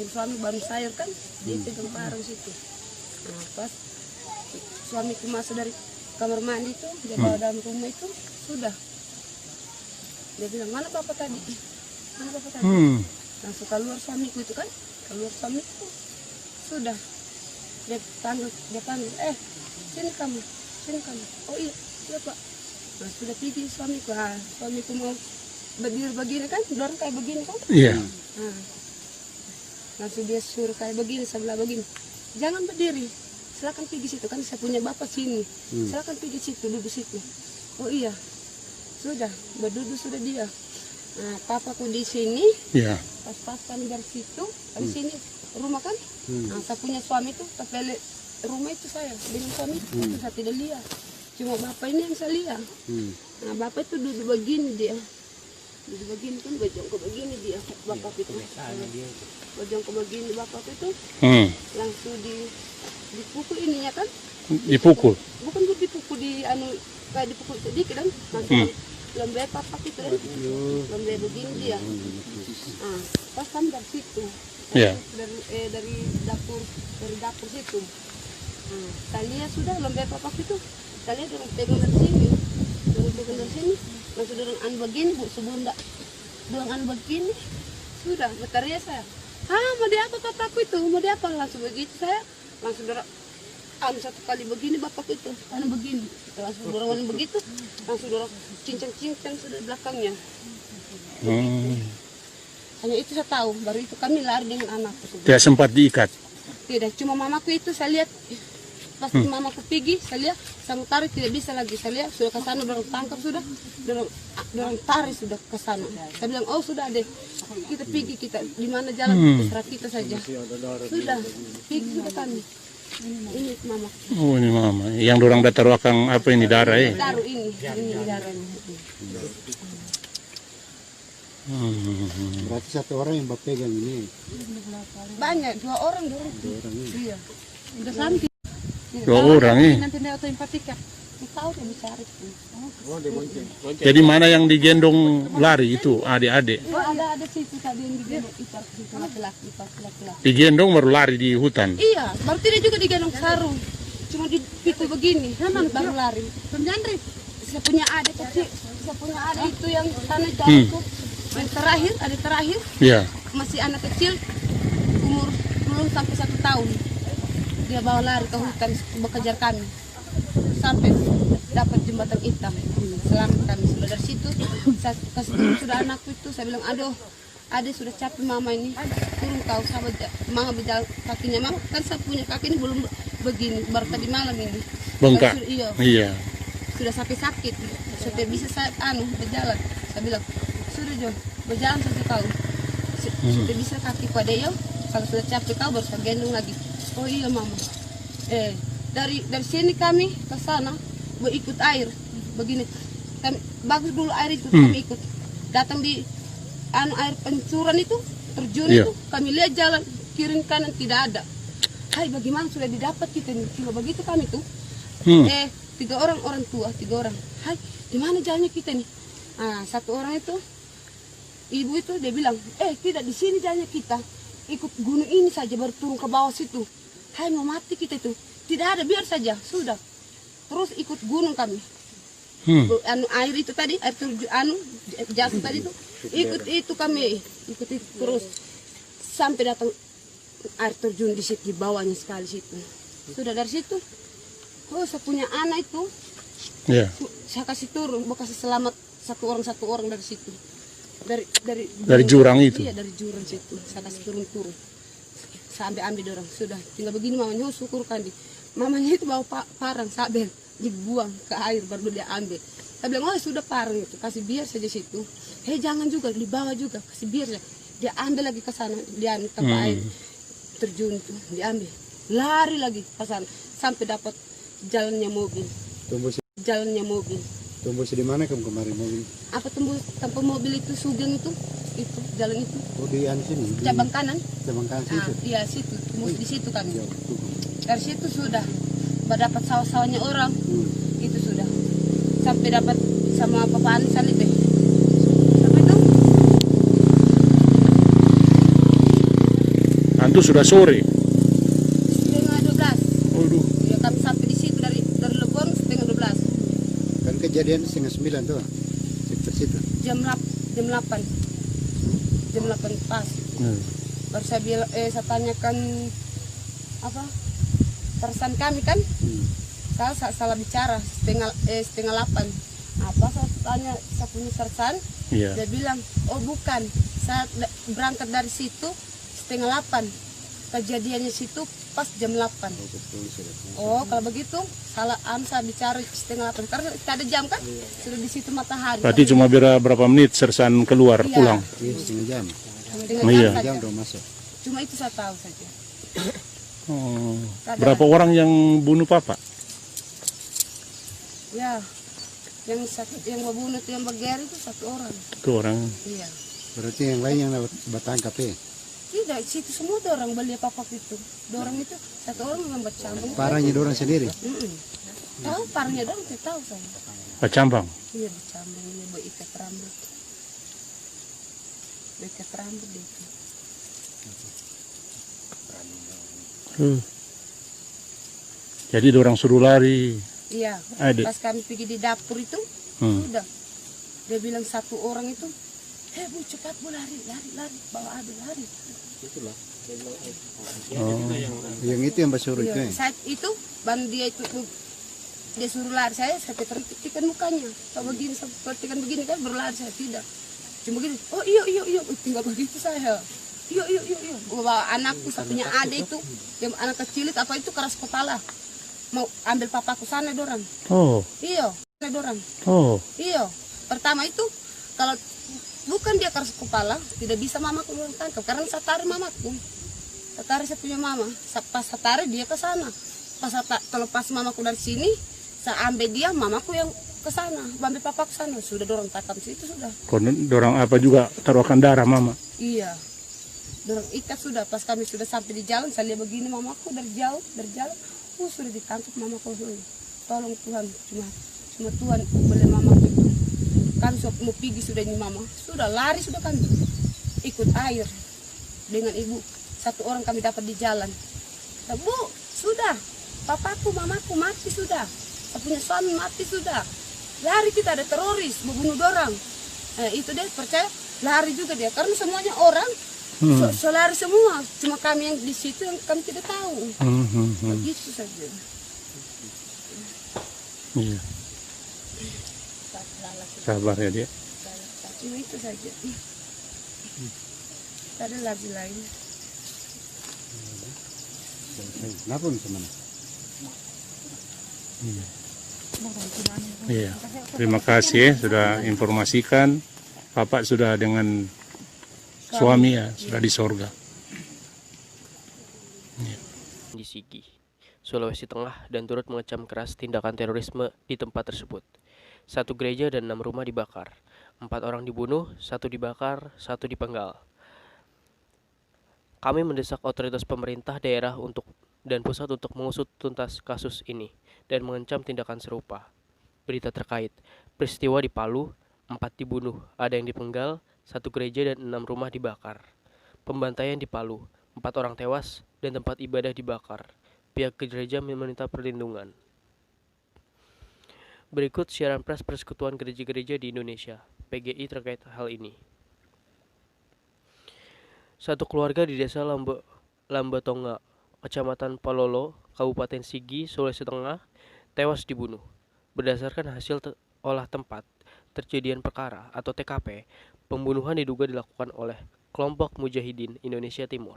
Suami baru sayur kan, dia pegang parang situ. Nah, pas suamiku masuk dari kamar mandi itu, dia bawa dalam rumah itu, sudah. Dia bilang, mana bapak tadi? Mana bapak tadi? Langsung keluar suamiku itu kan, keluar suamiku. Sudah. Dia panggil, sini kamu. Oh iya pak. Nah, sudah pergi suamiku. Suamiku mau berdiri begini kan, dorong kayak begini kan? Iya. Nah, langsung dia suruh kayak begini, sebelah begini. Jangan berdiri, silakan pergi situ kan, saya punya bapak sini. Silakan pergi situ, duduk situ. Oh iya, sudah, berduduk sudah dia. Nah, papaku di sini, pas kami dari situ, dari sini rumah kan. Nah, saya punya suami tuh, pas balik rumah itu saya dengan suami, saya tidak lihat. Cuma bapak ini yang saya lihat. Nah, bapak itu duduk begini dia. Duduk begini kan, bajongko begini dia, bapak itu. Bajongko begini bapak itu, langsung dipukul ininya kan. Dipukul? Bukan dipukul, kayak dipukul sedikit kan. Langsung lembek papak itu kan. Lembek begini dia. Nah, pas kami dari situ. Dari dapur situ. Nah, talinya sudah lembek papak itu. Talinya dorong pegang dari sini. Langsung dorong begini bu, sebelum dorong begini. Sudah, berteriak saya. Mau dia apa bapakku itu? Mau dia apa? Langsung begitu saya. Langsung dorong satu kali begini bapakku itu. Begini. Langsung dorong begitu. Langsung dorong cincang-cincang sudah belakangnya. Hanya itu saya tahu. Baru itu kami lari dengan anakku. Tidak sempat diikat? Tidak, cuma mamaku itu saya lihat. Pas mamaku pergi, saya lihat sama tarik tidak bisa lagi. Saya lihat sudah ke sana, dorong tangkap sudah, dorong tarik sudah ke sana. Saya bilang, oh sudah deh, kita pergi, kita di mana jalan terserah kita saja. Sudah, pergi sudah kami. Ini mama. Oh ini mama, yang dorang dah taruh akang apa ini darah ya? Taruh ini darahnya. Berarti satu orang yang pegang ini? Banyak, 2 orang dorong. Iya, udah sampai. 2 orang nih. Nanti dia otomatika. Tahu dia dicari. Jadi mana yang digendong lari itu adik-adik? Oh ada situ tadi yang digendong itu laki-laki. Digendong baru lari di hutan? Iya, baru tidak juga digendong sarung. Cuma dipikul begini, baru lari. Pemjandri, saya punya adik kecil. Saya punya adik itu yang sana jauh itu. Yang terakhir, adik terakhir. Iya. Masih anak kecil, umur belum sampai 1 tahun. Dia bawa lari ke hutan bekejar kami sampai dapat jembatan hitam. Selamat kami sudah dari situ. Saya kasih turun sudah anakku itu. Saya bilang, aduh, adik sudah capek mama ini. Turun kau sama mama berjalan kakinya mama kan saya punya kaki ini belum begini baru tadi malam ini. Bengkak. Iya. Sudah sakit sampai bisa saya berjalan. Saya bilang, sudah Jo, berjalan saja kau. Sudah bisa kaki pada yo. Kalau sudah capek kau baru saya gendong lagi. Oh iya mama. Dari sini kami ke sana ikut air begini. Kami bagus dulu air itu kami ikut. Datang di air pancuran itu terjun itu kami lihat jalan kiri kanan tidak ada. Hai bagaimana sudah didapat kita nih? Kalau begitu kami tuh 3 orang tua 3 orang. Hai di mana jalannya kita nih? Satu orang itu ibu itu dia bilang tidak di sini jalannya kita. Ikut gunung ini saja baru turun ke bawah situ. Hai mau mati kita itu. Tidak ada biar saja sudah. Terus ikut gunung kami. Air itu tadi air jatuh tadi itu ikut itu kami ikut itu terus sampai datang air terjun di situ di bawahnya sekali situ. Sudah dari situ. Saya punya anak itu. Saya kasih turun, kasih selamat satu orang dari situ. Dari jurang itu. Iya dari jurang situ. Saya kasih turun. Sampai ambil dorong sudah tinggal begini mamanya syukur kan mamanya itu bawa parang sabel dibuang ke air baru dia ambil. Saya bilang sudah parang itu kasih biar saja situ. Jangan juga dibawa juga kasih biar dia ambil lagi ke sana dia ke air terjun itu diambil lari lagi ke sana sampai dapat jalannya mobil. Tembus di mana kamu kemarin mobil? Apa tembus tanpa mobil itu Sugeng itu jalan itu. Oh di sini. Cabang kanan situ. Iya situ, tembus di situ kami. Dari situ sudah dapat sawah-sawahnya orang. Itu sudah sampai dapat sama Bapak Salib. Sampai itu itu sudah sore. setengah 12. Waduh. Ya kami sampai di situ dari Lebon setengah 12. Kan kejadian setengah 9 tuh. Sekitar situ. Jam 8. Jam 8 pas. Baru saya bilang, saya tanyakan apa? Tersan kami kan? Saya salah bicara setengah 8. Apa saya tanya saya punya tersan? Iya. Dia bilang, oh bukan, saya berangkat dari situ setengah 8. Kejadiannya situ pas jam 8. Oh kalau begitu salah saya bicara setengah 8 karena tidak ada jam kan? Sudah di situ matahari. Berarti cuma berapa menit Sersan keluar Iya. pulang. Iya, setengah jam. Dengan Iya. jam saja. Jam udah masuk. Cuma itu saya tahu saja. Oh. Ada. Berapa orang yang bunuh Papa? Ya, yang membunuh itu yang bergeri itu 1 orang. Itu orang. Iya. Berarti yang lain yang dapat bertangkap ya. Tidak, situ semua orang beli apa itu. Dorang itu 1 orang yang bercambang. Parahnya dorang sendiri. Tahu parahnya dong, saya tahu saya. Pak Cambang. Iya bercambang ini berikat rambut. Berikat rambut dia itu. Jadi orang suruh lari. Iya. Adik. Pas kami pergi di dapur itu, sudah. Dia bilang 1 orang itu, Bu cepat Bu lari, bawa adik lari. Yang itu yang bersuruh itu ya. Saat itu, dia suruh lari saya perhatikan mukanya. Saya begini, saya perhatikan begini kan berlari saya tidak. Cuma begini, oh iya, tinggal begitu saya. Iya. Bawa anakku, satunya adik itu, yang anak kecil itu apa itu keras kepala. Mau ambil papaku sana dorang. Oh. Iya, sana dorang. Oh. Iya. Pertama itu kalau bukan dia keras kepala, tidak bisa mamaku dorang tangkap karena saya tarik mamaku. Saya tarik saya punya mama. Pas saya tarik dia ke sana. Kalau pas mamaku dari sini, saya ambil dia, mamaku yang ke sana, ambil papaku sana. Sudah dorang tangkap situ sudah. Dorang apa juga taruhkan darah Mama. Iya. Dorang ikat sudah. Pas kami sudah sampai di jalan, saya lihat begini mamaku dari jalan. Sudah ditangkap mamaku. Tolong Tuhan, cuma Tuhan boleh mamaku itu. Kami mau pergi sudah ini mama. Sudah lari sudah kami. Ikut air dengan ibu. 1 orang kami dapat di jalan. Bu, sudah. Papaku, mamaku mati sudah. Saya punya suami mati sudah. Lari kita ada teroris, membunuh dorang. Itu dia percaya lari juga dia. Karena semuanya orang so lari semua. Cuma kami yang di situ yang kami tidak tahu. Begitu saja. Iya. Sabar ya dia. Cuma itu saja. Tak ada lagi lain. Kenapa bisa mana? Iya. Terima kasih sudah informasikan. Bapak sudah dengan suami ya, sudah di sorga. Di Sigi, Sulawesi Tengah dan turut mengecam keras tindakan terorisme di tempat tersebut. 1 gereja dan 6 rumah dibakar. 4 orang dibunuh, 1 dibakar, 1 dipenggal. Kami mendesak otoritas pemerintah daerah dan pusat untuk mengusut tuntas kasus ini dan mengancam tindakan serupa. Berita terkait peristiwa di Palu, 4 dibunuh, ada yang dipenggal, 1 gereja dan 6 rumah dibakar. Pembantaian di Palu, 4 orang tewas dan tempat ibadah dibakar. Pihak gereja meminta perlindungan. Berikut siaran pers Persekutuan Gereja-Gereja di Indonesia, PGI terkait hal ini. 1 keluarga di desa Lambatonga, Kecamatan Palolo, Kabupaten Sigi, Sulawesi Tengah, tewas dibunuh. Berdasarkan hasil olah tempat terjadian perkara atau TKP, pembunuhan diduga dilakukan oleh kelompok Mujahidin Indonesia Timur.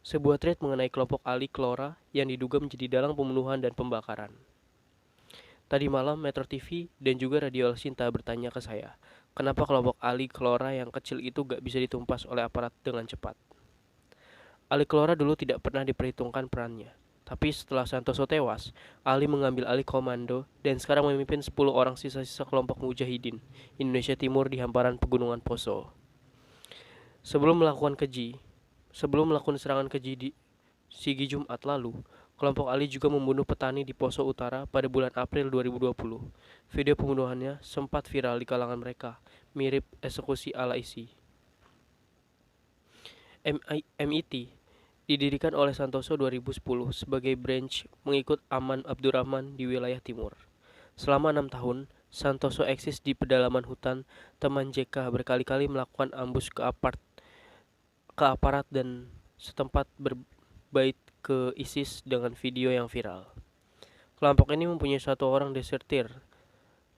Sebuah thread mengenai kelompok Ali Klora yang diduga menjadi dalang pembunuhan dan pembakaran. Tadi malam Metro TV dan juga Radio El Sinta bertanya ke saya, kenapa kelompok Ali Klora yang kecil itu gak bisa ditumpas oleh aparat dengan cepat. Ali Klora dulu tidak pernah diperhitungkan perannya. Tapi setelah Santoso tewas, Ali mengambil alih komando dan sekarang memimpin 10 orang sisa-sisa kelompok Mujahidin Indonesia Timur di hamparan pegunungan Poso. Sebelum melakukan serangan keji di Sigi Jumat lalu, kelompok Ali juga membunuh petani di Poso Utara pada bulan April 2020. Video pembunuhannya sempat viral di kalangan mereka, mirip eksekusi ala isi. MIT didirikan oleh Santoso 2010 sebagai branch mengikut Aman Abdurrahman di wilayah timur. Selama 6 tahun, Santoso eksis di pedalaman hutan teman JK, berkali-kali melakukan ambush ke aparat dan setempat berbait ke ISIS dengan video yang viral. Kelompok ini mempunyai satu orang desertir,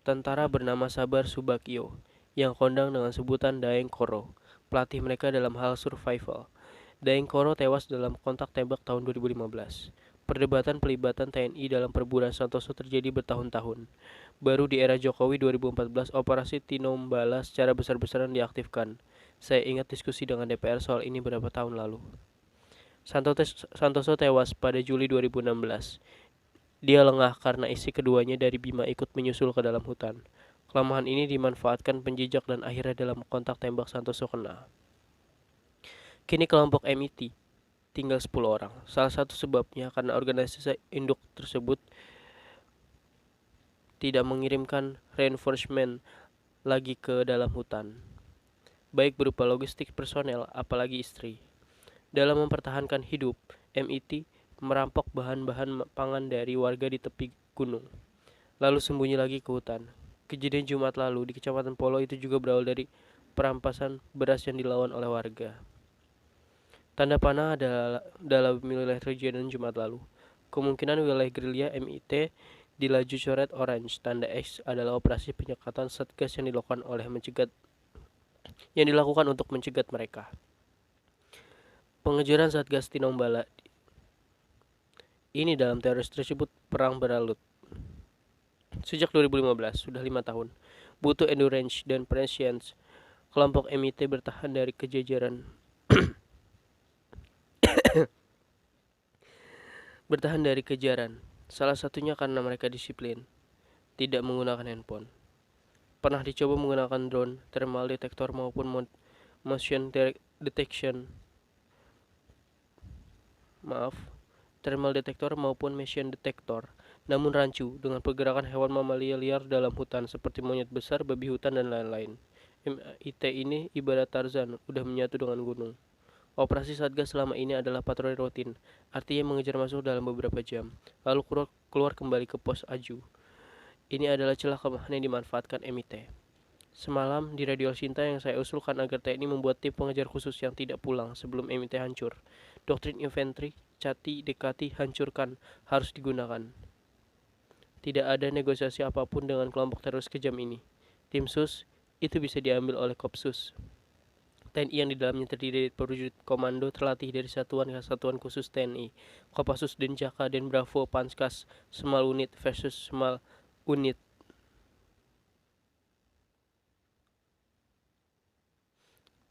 tentara bernama Sabar Subakyo, yang kondang dengan sebutan Daeng Koro, pelatih mereka dalam hal survival. Daeng Koro tewas dalam kontak tembak tahun 2015. Perdebatan pelibatan TNI dalam perburuan Santoso terjadi bertahun-tahun. Baru di era Jokowi 2014, operasi Tinombala secara besar-besaran diaktifkan. Saya ingat diskusi dengan DPR soal ini beberapa tahun lalu. Santoso tewas pada Juli 2016. Dia lengah karena istri keduanya dari Bima ikut menyusul ke dalam hutan. Kelemahan ini dimanfaatkan penjejak dan akhirnya dalam kontak tembak Santoso kena. Kini kelompok MIT tinggal 10 orang. Salah satu sebabnya karena organisasi induk tersebut tidak mengirimkan reinforcement lagi ke dalam hutan, baik berupa logistik personel apalagi istri. Dalam mempertahankan hidup, MIT merampok bahan-bahan pangan dari warga di tepi gunung, lalu sembunyi lagi ke hutan. Kejadian Jumat lalu di Kecamatan Polo itu juga berawal dari perampasan beras yang dilawan oleh warga. Tanda panah adalah dalam wilayah kejadian Jumat lalu. Kemungkinan wilayah gerilya MIT di laju coret orange. Tanda X adalah operasi penyekatan Satgas yang dilakukan untuk mencegat mereka. Pengejaran Satgas Tinombala ini dalam teroris tersebut perang berlarut. Sejak 2015, sudah 5 tahun. Butuh endurance dan prescience. Kelompok MIT bertahan dari kejajaran kejaran. Salah satunya karena mereka disiplin, tidak menggunakan handphone. Pernah dicoba menggunakan drone, thermal detector maupun motion detection. Namun rancu dengan pergerakan hewan mamalia liar dalam hutan seperti monyet besar, babi hutan, dan lain-lain. MIT ini ibarat Tarzan, udah menyatu dengan gunung. Operasi Satgas selama ini adalah patroli rutin, artinya mengejar masuk dalam beberapa jam, lalu keluar kembali ke pos Aju. Ini adalah celah kelemahan yang dimanfaatkan MIT. Semalam di Radio Sinta yang saya usulkan agar TNI membuat tim pengejar khusus yang tidak pulang sebelum MIT hancur. Doktrin infanteri, cati, dekati, hancurkan harus digunakan. Tidak ada negosiasi apapun dengan kelompok teroris kejam ini. Tim SUS itu bisa diambil oleh Kopsus. TNI yang di dalamnya terdiri dari prajurit komando terlatih dari satuan khusus TNI, Kopassus, Denjaka, Den Bravo, Panskas, Semal Unit versus Semal Unit.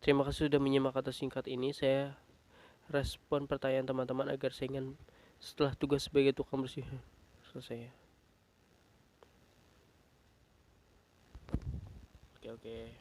Terima kasih sudah menyimak kata singkat ini. Saya respon pertanyaan teman-teman agar saingan setelah tugas sebagai tukang bersih selesai. Oke.